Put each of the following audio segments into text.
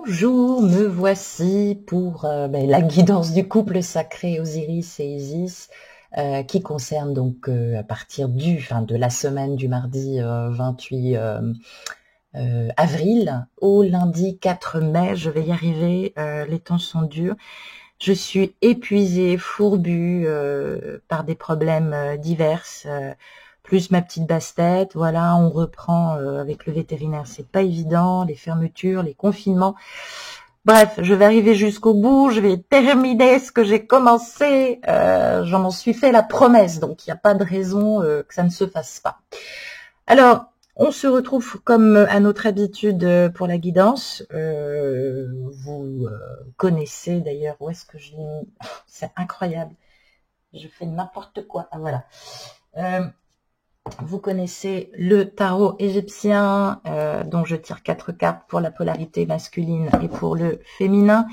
Bonjour, me voici pour la guidance du couple sacré Osiris et Isis qui concerne donc à partir de la semaine du mardi 28 avril au lundi 4 mai. Je vais y arriver, les temps sont durs. Je suis épuisée, fourbue par des problèmes divers, plus ma petite basse-tête. Voilà, on reprend avec le vétérinaire, c'est pas évident, les fermetures, les confinements. Bref, je vais arriver jusqu'au bout, je vais terminer ce que j'ai commencé. J'en m'en suis fait la promesse, donc il n'y a pas de raison que ça ne se fasse pas. Alors, on se retrouve comme à notre habitude pour la guidance. Vous connaissez d'ailleurs, où est-ce que je l'ai mis? C'est incroyable. Je fais n'importe quoi. Ah voilà. Vous connaissez le tarot égyptien, dont je tire 4 cartes pour la polarité masculine et pour le féminin.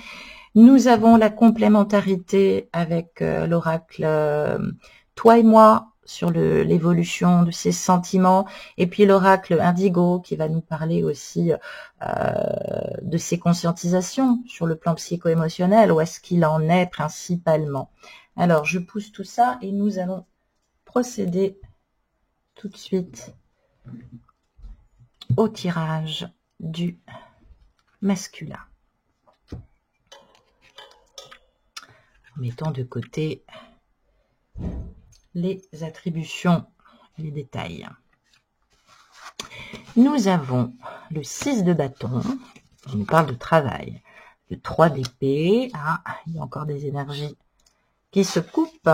Nous avons la complémentarité avec l'oracle Toi et moi, sur l'évolution de ses sentiments, et puis l'oracle Indigo qui va nous parler aussi de ses conscientisations sur le plan psycho-émotionnel, où est-ce qu'il en est principalement. Alors, je pousse tout ça et nous allons procéder tout de suite au tirage du masculin. Mettons de côté les attributions, les détails. Nous avons le 6 de bâton, qui nous parle de travail, le 3 d'épée, il y a encore des énergies qui se coupent.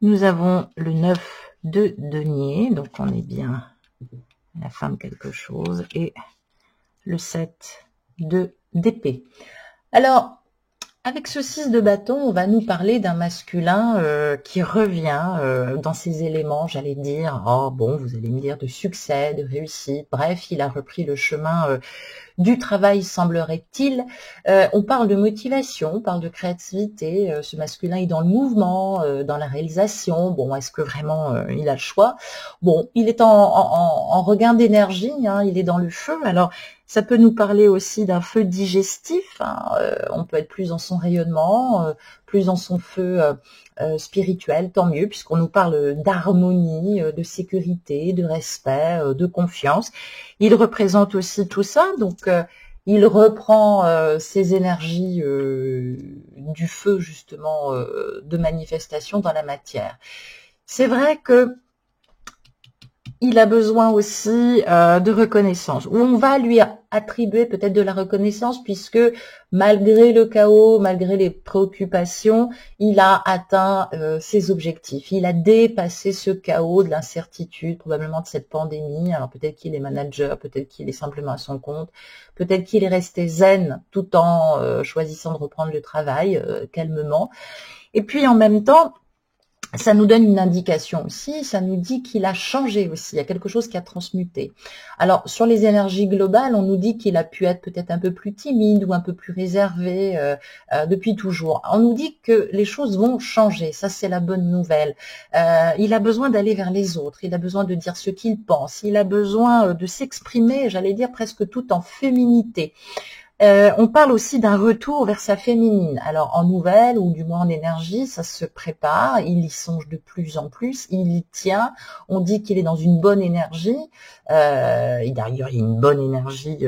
Nous avons le 9 de denier, donc on est bien à la fin de quelque chose, et le 7 d'épée. Alors, avec ce 6 de bâton, on va nous parler d'un masculin qui revient dans ses éléments, j'allais dire, oh bon, vous allez me dire de succès, de réussite, bref, il a repris le chemin du travail, semblerait-il. On parle de motivation, on parle de créativité, ce masculin est dans le mouvement, dans la réalisation. Bon, est-ce que vraiment il a le choix? Bon, il est en regain d'énergie, il est dans le feu. Alors, ça peut nous parler aussi d'un feu digestif, on peut être plus dans son rayonnement, plus dans son feu spirituel, tant mieux, puisqu'on nous parle d'harmonie, de sécurité, de respect, de confiance. Il représente aussi tout ça, donc il reprend ses énergies du feu, justement, de manifestation dans la matière. C'est vrai que il a besoin aussi de reconnaissance, où on va lui attribuer peut-être de la reconnaissance, puisque malgré le chaos, malgré les préoccupations, il a atteint ses objectifs. Il a dépassé ce chaos de l'incertitude, probablement de cette pandémie. Alors peut-être qu'il est manager, peut-être qu'il est simplement à son compte, peut-être qu'il est resté zen tout en choisissant de reprendre le travail calmement. Et puis en même temps, ça nous donne une indication aussi, ça nous dit qu'il a changé aussi, il y a quelque chose qui a transmuté. Alors, sur les énergies globales, on nous dit qu'il a pu être peut-être un peu plus timide ou un peu plus réservé depuis toujours. On nous dit que les choses vont changer, ça c'est la bonne nouvelle. Il a besoin d'aller vers les autres, il a besoin de dire ce qu'il pense, il a besoin de s'exprimer, j'allais dire presque tout en féminité. On parle aussi d'un retour vers sa féminine. Alors en nouvelle ou du moins en énergie, ça se prépare, il y songe de plus en plus, il y tient, on dit qu'il est dans une bonne énergie, d'ailleurs il y a une bonne énergie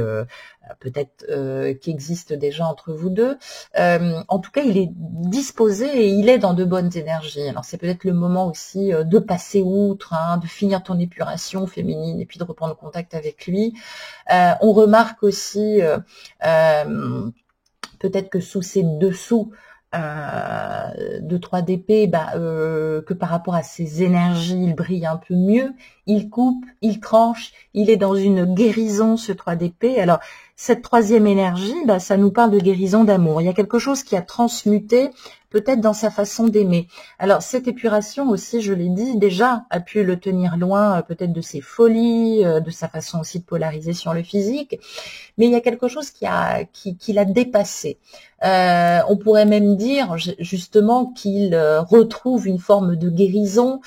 peut-être qui existe déjà entre vous deux. En tout cas, il est disposé et il est dans de bonnes énergies. Alors c'est peut-être le moment aussi de passer outre, de finir ton épuration féminine et puis de reprendre contact avec lui. On remarque aussi peut-être que sous ses dessous de 3 d'épée, que par rapport à ses énergies, il brille un peu mieux, il coupe, il tranche, il est dans une guérison, ce 3 d'épée. Alors, cette troisième énergie, ça nous parle de guérison d'amour. Il y a quelque chose qui a transmuté, peut-être dans sa façon d'aimer. Alors, cette épuration aussi, je l'ai dit, déjà, a pu le tenir loin, peut-être de ses folies, de sa façon aussi de polariser sur le physique, mais il y a quelque chose qui l'a dépassé. On pourrait même dire, justement, qu'il retrouve une forme de guérison.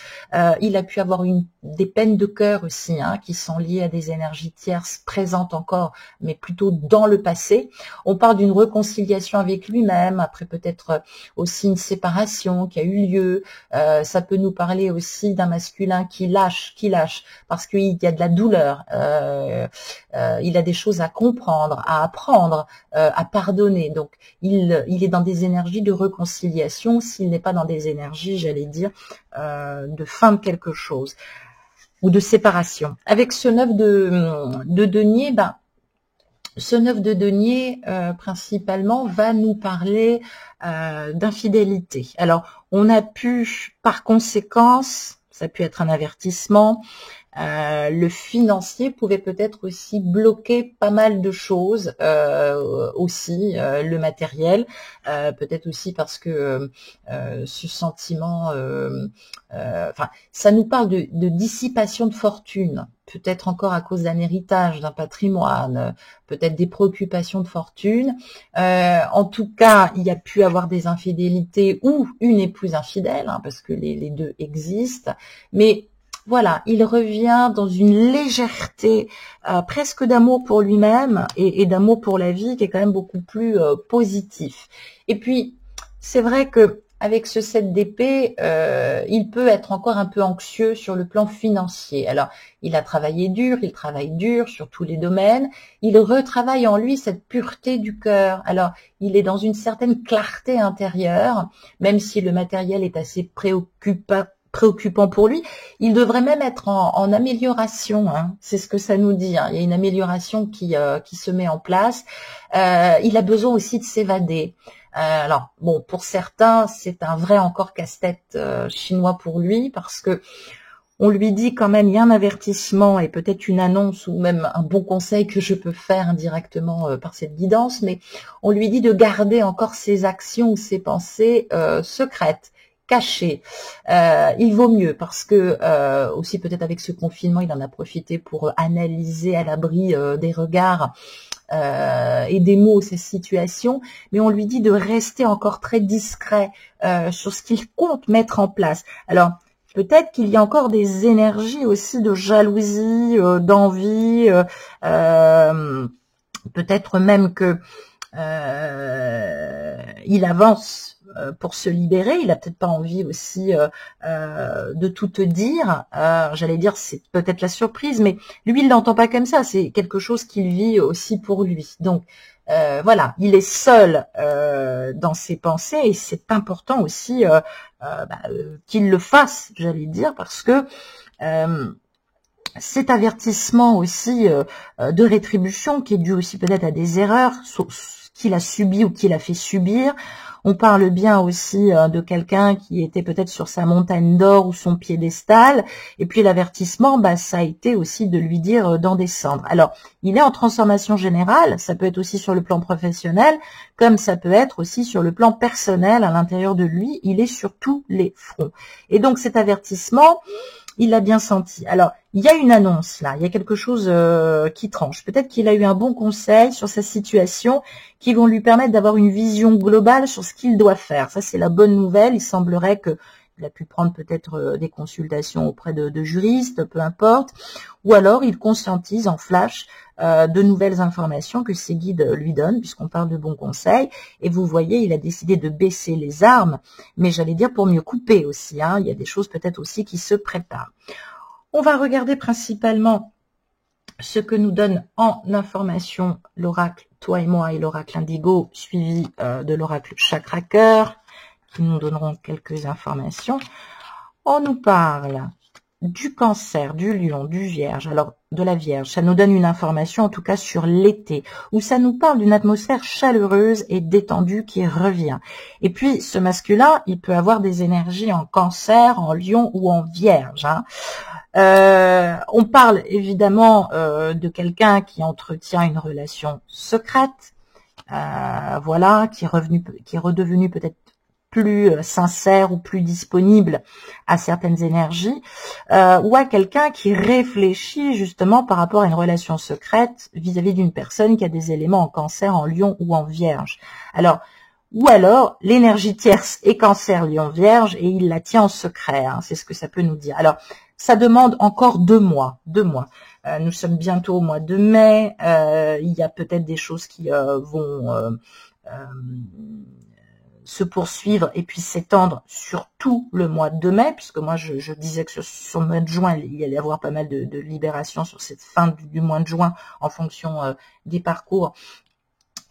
Il a pu avoir des peines de cœur aussi, qui sont liées à des énergies tierces présentes encore, mais plus plutôt dans le passé. On parle d'une réconciliation avec lui-même, après peut-être aussi une séparation qui a eu lieu. Ça peut nous parler aussi d'un masculin qui lâche, parce qu'il y a de la douleur. Il a des choses à comprendre, à apprendre, à pardonner. Donc, il est dans des énergies de réconciliation, s'il n'est pas dans des énergies, j'allais dire, de fin de quelque chose ou de séparation. Avec ce 9 de denier, ce 9 de denier, principalement, va nous parler d'infidélité. Alors, on a pu, par conséquence, ça a pu être un avertissement, le financier pouvait peut-être aussi bloquer pas mal de choses, aussi le matériel, peut-être aussi parce que ce sentiment, enfin, ça nous parle de dissipation de fortune, peut-être encore à cause d'un héritage, d'un patrimoine, peut-être des préoccupations de fortune. En tout cas, il y a pu avoir des infidélités ou une épouse infidèle, hein, parce que les deux existent, mais voilà, il revient dans une légèreté presque d'amour pour lui-même et d'amour pour la vie qui est quand même beaucoup plus positif. Et puis, c'est vrai que avec ce 7 d'épée, il peut être encore un peu anxieux sur le plan financier. Alors, il a travaillé dur, il travaille dur sur tous les domaines. Il retravaille en lui cette pureté du cœur. Alors, il est dans une certaine clarté intérieure, même si le matériel est assez préoccupant pour lui, il devrait même être en amélioration, hein. C'est ce que ça nous dit, hein. Il y a une amélioration qui se met en place. Il a besoin aussi de s'évader. Alors, bon, pour certains, c'est un vrai encore casse-tête chinois pour lui, parce que on lui dit quand même, il y a un avertissement et peut-être une annonce ou même un bon conseil que je peux faire indirectement par cette guidance, mais on lui dit de garder encore ses actions ou ses pensées secrètes, caché. Il vaut mieux parce que aussi peut-être avec ce confinement, il en a profité pour analyser à l'abri des regards et des mots ces situations, mais on lui dit de rester encore très discret sur ce qu'il compte mettre en place. Alors, peut-être qu'il y a encore des énergies aussi de jalousie, d'envie, peut-être même que il avance pour se libérer, il a peut-être pas envie aussi de tout te dire. J'allais dire c'est peut-être la surprise, mais lui il l'entend pas comme ça. C'est quelque chose qu'il vit aussi pour lui. Donc voilà, il est seul dans ses pensées et c'est important aussi qu'il le fasse, j'allais dire, parce que cet avertissement aussi de rétribution qui est dû aussi peut-être à des erreurs qu'il a subies ou qu'il a fait subir. On parle bien aussi de quelqu'un qui était peut-être sur sa montagne d'or ou son piédestal. Et puis l'avertissement, ça a été aussi de lui dire d'en descendre. Alors, il est en transformation générale. Ça peut être aussi sur le plan professionnel, comme ça peut être aussi sur le plan personnel à l'intérieur de lui. Il est sur tous les fronts. Et donc cet avertissement, il l'a bien senti. Alors, il y a une annonce là, il y a quelque chose qui tranche. Peut-être qu'il a eu un bon conseil sur sa situation qui vont lui permettre d'avoir une vision globale sur ce qu'il doit faire. Ça, c'est la bonne nouvelle. Il semblerait que il a pu prendre peut-être des consultations auprès de juristes, peu importe. Ou alors, il conscientise en flash de nouvelles informations que ses guides lui donnent, puisqu'on parle de bons conseils. Et vous voyez, il a décidé de baisser les armes, mais j'allais dire pour mieux couper aussi. Hein. Il y a des choses peut-être aussi qui se préparent. On va regarder principalement ce que nous donne en information l'oracle Toi et moi et l'oracle Indigo, suivi de l'oracle Chakra Cœur, qui nous donneront quelques informations. On nous parle du Cancer, du Lion, du Vierge, alors de la Vierge. Ça nous donne une information en tout cas sur l'été, où ça nous parle d'une atmosphère chaleureuse et détendue qui revient. Et puis ce masculin, il peut avoir des énergies en Cancer, en Lion ou en Vierge. Hein. On parle évidemment de quelqu'un qui entretient une relation secrète, voilà, qui est redevenu peut-être plus sincère ou plus disponible à certaines énergies, ou à quelqu'un qui réfléchit justement par rapport à une relation secrète vis-à-vis d'une personne qui a des éléments en Cancer, en Lion ou en Vierge. Alors, ou alors l'énergie tierce est Cancer, Lion, Vierge et il la tient en secret, hein, c'est ce que ça peut nous dire. Alors, ça demande encore 2 mois. Nous sommes bientôt au mois de mai. Il y a peut-être des choses qui vont se poursuivre et puis s'étendre sur tout le mois de mai, puisque moi je disais que sur le mois de juin, il y allait y avoir pas mal de libérations sur cette fin du mois de juin en fonction des parcours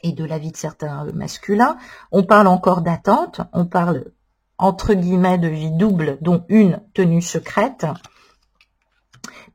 et de la vie de certains masculins. On parle encore d'attente, on parle entre guillemets de vie double, dont une tenue secrète.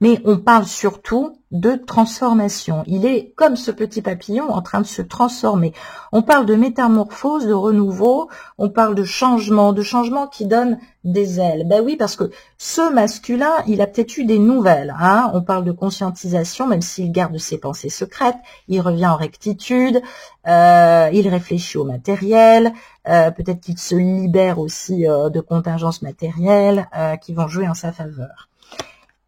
Mais on parle surtout de transformation. Il est comme ce petit papillon en train de se transformer. On parle de métamorphose, de renouveau, on parle de changement qui donne des ailes. Ben oui, parce que ce masculin, il a peut-être eu des nouvelles. Hein. On parle de conscientisation, même s'il garde ses pensées secrètes, il revient en rectitude, il réfléchit au matériel, peut-être qu'il se libère aussi de contingences matérielles qui vont jouer en sa faveur.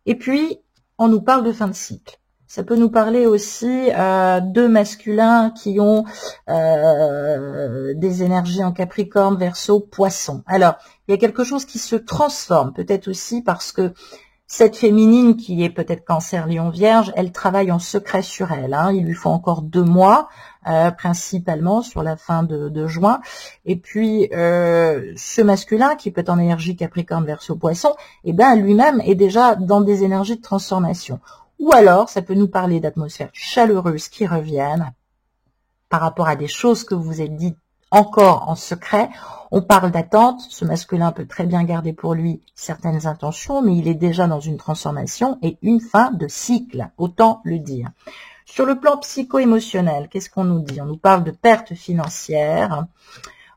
Et puis, on nous parle de fin de cycle. Ça peut nous parler aussi de masculins qui ont des énergies en Capricorne, Verseau, Poisson. Alors, il y a quelque chose qui se transforme, peut-être aussi parce que cette féminine qui est peut-être Cancer, Lion, Vierge, elle travaille en secret sur elle. Hein. Il lui faut encore 2 mois, principalement sur la fin de juin. Et puis, ce masculin qui peut être en énergie Capricorne, Verseau, Poisson, eh ben lui-même est déjà dans des énergies de transformation. Ou alors, ça peut nous parler d'atmosphères chaleureuses qui reviennent par rapport à des choses que vous vous êtes dites encore en secret. On parle d'attente, ce masculin peut très bien garder pour lui certaines intentions, mais il est déjà dans une transformation et une fin de cycle, autant le dire. Sur le plan psycho-émotionnel, qu'est-ce qu'on nous dit? On nous parle de pertes financières,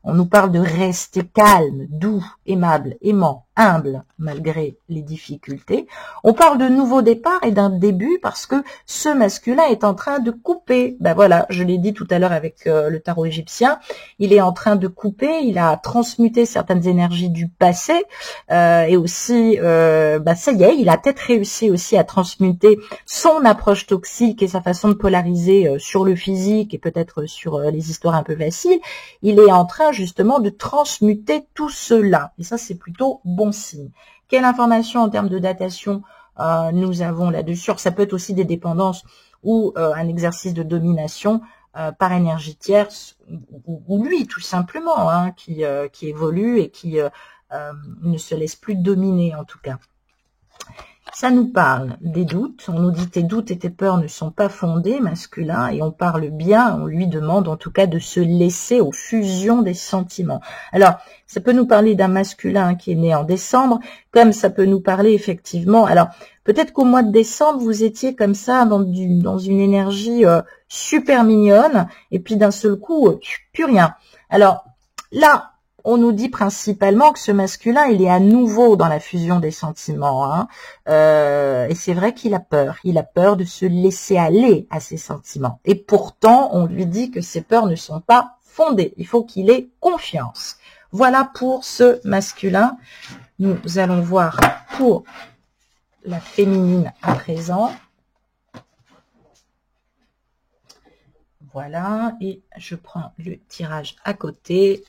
on nous parle de rester calme, doux, aimable, aimant, humble, malgré les difficultés. On parle de nouveau départ et d'un début parce que ce masculin est en train de couper. Ben voilà, je l'ai dit tout à l'heure avec le tarot égyptien, il est en train de couper, il a transmuté certaines énergies du passé et aussi, ça y est, il a peut-être réussi aussi à transmuter son approche toxique et sa façon de polariser sur le physique et peut-être sur les histoires un peu faciles. Il est en train justement de transmuter tout cela et ça c'est plutôt bon signe. Quelle information en termes de datation nous avons là-dessus? Ça peut être aussi des dépendances ou un exercice de domination par énergie tierce ou lui tout simplement hein, qui évolue et qui ne se laisse plus dominer en tout cas. Ça nous parle des doutes, on nous dit tes doutes et tes peurs ne sont pas fondés, masculin, et on parle bien, on lui demande en tout cas de se laisser aux fusions des sentiments. Alors, ça peut nous parler d'un masculin qui est né en décembre, comme ça peut nous parler effectivement, alors peut-être qu'au mois de décembre, vous étiez comme ça dans une énergie super mignonne, et puis d'un seul coup, plus rien. Alors là, on nous dit principalement que ce masculin, il est à nouveau dans la fusion des sentiments. Hein. Et c'est vrai qu'il a peur. Il a peur de se laisser aller à ses sentiments. Et pourtant, on lui dit que ses peurs ne sont pas fondées. Il faut qu'il ait confiance. Voilà pour ce masculin. Nous allons voir pour la féminine à présent. Voilà. Et je prends le tirage à côté.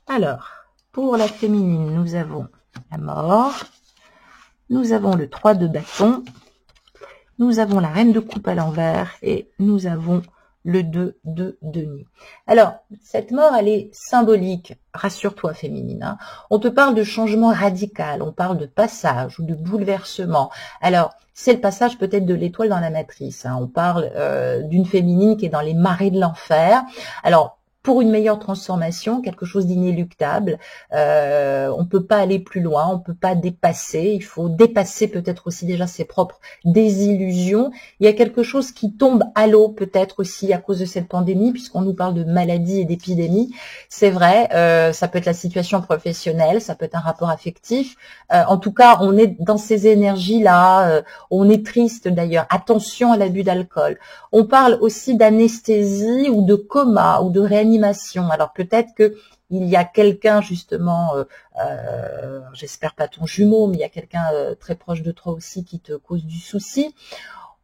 Alors, pour la féminine, nous avons la mort, nous avons le 3 de bâton, nous avons la reine de coupe à l'envers et nous avons le 2 de denier. Alors, cette mort, elle est symbolique, rassure-toi féminine. Hein. On te parle de changement radical, on parle de passage ou de bouleversement. Alors, c'est le passage peut-être de l'étoile dans la matrice. Hein. On parle d'une féminine qui est dans les marées de l'enfer. Alors, pour une meilleure transformation, quelque chose d'inéluctable. On peut pas aller plus loin, on peut pas dépasser. Il faut dépasser peut-être aussi déjà ses propres désillusions. Il y a quelque chose qui tombe à l'eau peut-être aussi à cause de cette pandémie, puisqu'on nous parle de maladies et d'épidémies. C'est vrai, ça peut être la situation professionnelle, ça peut être un rapport affectif. En tout cas, on est dans ces énergies-là. On est triste d'ailleurs. Attention à l'abus d'alcool. On parle aussi d'anesthésie ou de coma ou de réanimation. Alors peut-être que il y a quelqu'un justement, j'espère pas ton jumeau, mais il y a quelqu'un très proche de toi aussi qui te cause du souci.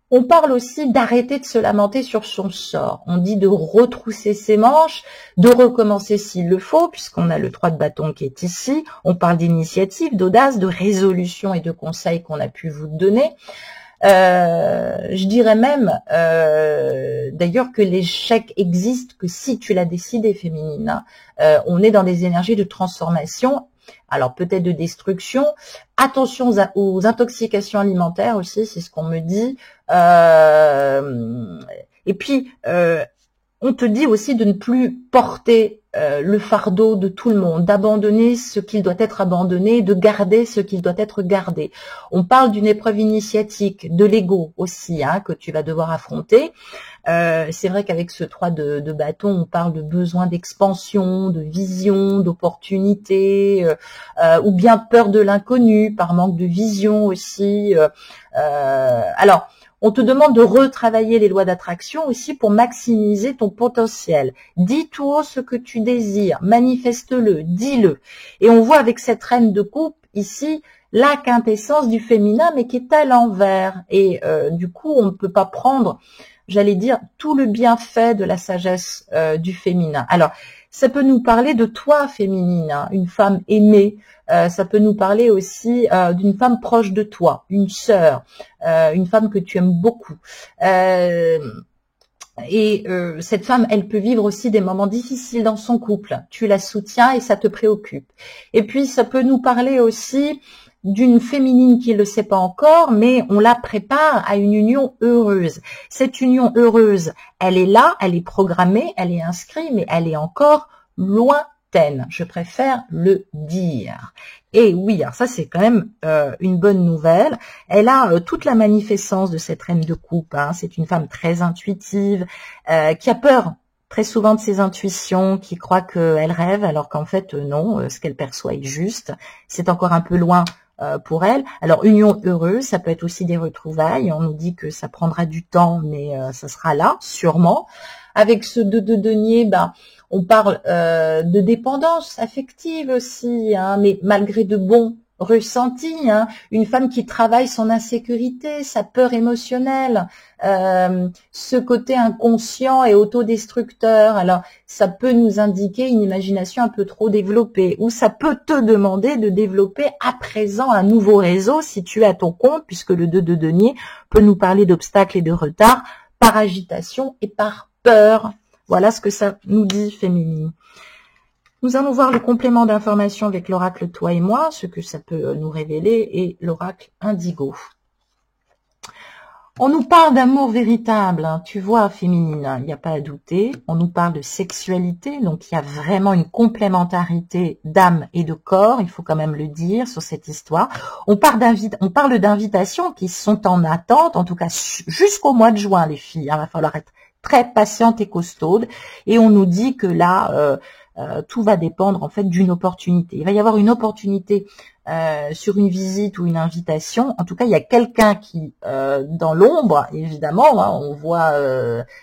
On parle aussi d'arrêter de se lamenter sur son sort. On dit de retrousser ses manches, de recommencer s'il le faut, puisqu'on a le 3 de bâton qui est ici. On parle d'initiative, d'audace, de résolution et de conseils qu'on a pu vous donner. Je dirais même d'ailleurs que l'échec existe que si tu l'as décidé, féminine. On est dans des énergies de transformation, alors peut-être de destruction. Attention aux intoxications alimentaires aussi, c'est ce qu'on me dit. Et puis on te dit aussi de ne plus porter le fardeau de tout le monde, d'abandonner ce qu'il doit être abandonné, de garder ce qu'il doit être gardé. On parle d'une épreuve initiatique, de l'ego aussi, hein, que tu vas devoir affronter. C'est vrai qu'avec ce 3 de bâton, on parle de besoin d'expansion, de vision, d'opportunité, ou bien peur de l'inconnu, par manque de vision aussi. Alors, on te demande de retravailler les lois d'attraction aussi pour maximiser ton potentiel. Dis tout haut ce que tu désires, manifeste-le, dis-le. Et on voit avec cette reine de coupe ici la quintessence du féminin, mais qui est à l'envers. Et du coup, on ne peut pas prendre, j'allais dire, tout le bienfait de la sagesse du féminin. Alors, ça peut nous parler de toi, féminine, hein, une femme aimée. Ça peut nous parler aussi d'une femme proche de toi, une sœur, une femme que tu aimes beaucoup. Cette femme, elle peut vivre aussi des moments difficiles dans son couple. Tu la soutiens et ça te préoccupe. Et puis, ça peut nous parler aussi d'une féminine qui ne le sait pas encore, mais on la prépare à une union heureuse. Cette union heureuse, elle est là, elle est programmée, elle est inscrite, mais elle est encore lointaine. Je préfère le dire. Et oui, alors ça c'est quand même une bonne nouvelle. Elle a toute la magnificence de cette reine de coupe. Hein. C'est une femme très intuitive, qui a peur très souvent de ses intuitions, qui croit qu'elle rêve, alors qu'en fait non, ce qu'elle perçoit est juste. C'est encore un peu loin pour elle. Alors, union heureuse, ça peut être aussi des retrouvailles. On nous dit que ça prendra du temps, mais ça sera là, sûrement. Avec ce 2 de denier, on parle de dépendance affective aussi, hein, mais malgré de bons ressentis. Hein, une femme qui travaille son insécurité, sa peur émotionnelle, ce côté inconscient et autodestructeur. Alors, ça peut nous indiquer une imagination un peu trop développée, ou ça peut te demander de développer à présent un nouveau réseau si tu es à ton compte, puisque le 2 de denier peut nous parler d'obstacles et de retards par agitation et par peur. Voilà ce que ça nous dit, féminine. Nous allons voir le complément d'information avec l'oracle Toi et moi, ce que ça peut nous révéler, et l'oracle Indigo. On nous parle d'amour véritable, hein, tu vois, féminine, il n'y a pas à douter. On nous parle de sexualité, donc il y a vraiment une complémentarité d'âme et de corps, il faut quand même le dire sur cette histoire. On parle d'invitations qui sont en attente, en tout cas jusqu'au mois de juin, les filles. Il va falloir être très patiente et costaude. Et on nous dit que là, tout va dépendre en fait d'une opportunité. Il va y avoir une opportunité sur une visite ou une invitation. En tout cas, il y a quelqu'un qui, dans l'ombre, évidemment, hein, on voit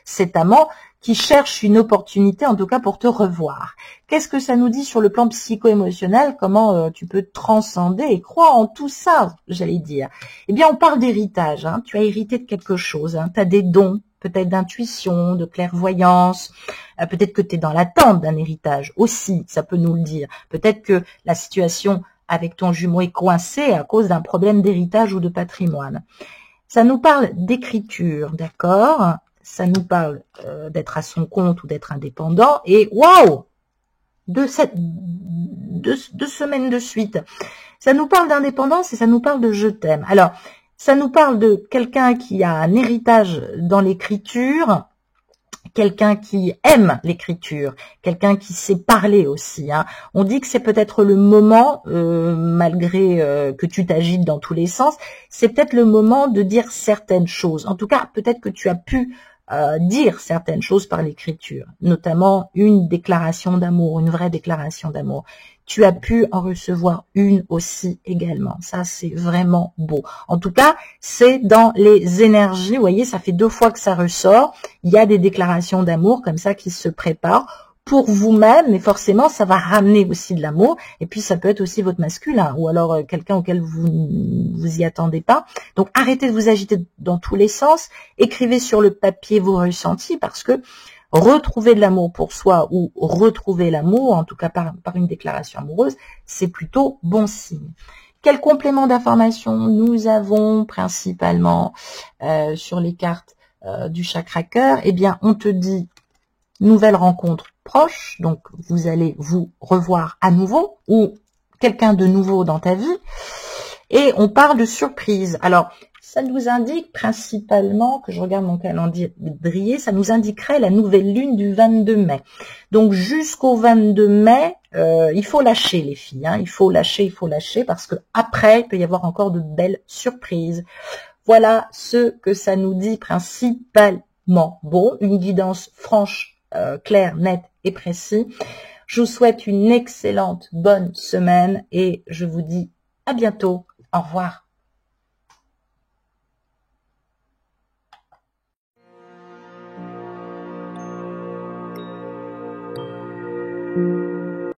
cet amant qui cherche une opportunité, en tout cas pour te revoir. Qu'est-ce que ça nous dit sur le plan psycho-émotionnel? Comment tu peux transcender et croire en tout ça, j'allais dire? Eh bien, on parle d'héritage. Hein. Tu as hérité de quelque chose. Hein. Tu as des dons, peut-être d'intuition, de clairvoyance. Peut-être que tu es dans l'attente d'un héritage aussi, ça peut nous le dire. Peut-être que la situation avec ton jumeau est coincée à cause d'un problème d'héritage ou de patrimoine. Ça nous parle d'écriture, d'accord? Ça nous parle d'être à son compte ou d'être indépendant. Et waouh, deux semaines de suite. Ça nous parle d'indépendance et ça nous parle de je t'aime. Alors, ça nous parle de quelqu'un qui a un héritage dans l'écriture, quelqu'un qui aime l'écriture, quelqu'un qui sait parler aussi. Hein. On dit que c'est peut-être le moment, malgré que tu t'agites dans tous les sens, c'est peut-être le moment de dire certaines choses. En tout cas, peut-être que tu as pu dire certaines choses par l'écriture, notamment une déclaration d'amour, une vraie déclaration d'amour. Tu as pu en recevoir une aussi également. Ça, c'est vraiment beau. En tout cas, c'est dans les énergies. Vous voyez, ça fait 2 fois que ça ressort. Il y a des déclarations d'amour comme ça qui se préparent pour vous-même, mais forcément, ça va ramener aussi de l'amour. Et puis, ça peut être aussi votre masculin, ou alors quelqu'un auquel vous y attendez pas. Donc, arrêtez de vous agiter dans tous les sens. Écrivez sur le papier vos ressentis, parce que retrouver de l'amour pour soi ou retrouver l'amour, en tout cas par une déclaration amoureuse, c'est plutôt bon signe. Quel complément d'information nous avons principalement sur les cartes du chakra cœur? Eh bien, on te dit nouvelle rencontre proche, donc vous allez vous revoir à nouveau ou quelqu'un de nouveau dans ta vie. Et on parle de surprise. Alors, ça nous indique principalement, que je regarde mon calendrier, ça nous indiquerait la nouvelle lune du 22 mai. Donc, jusqu'au 22 mai, il faut lâcher les filles. Hein, il faut lâcher, parce que après, il peut y avoir encore de belles surprises. Voilà ce que ça nous dit principalement. Bon, une guidance franche, claire, nette et précise. Je vous souhaite une excellente, bonne semaine et je vous dis à bientôt. Au revoir.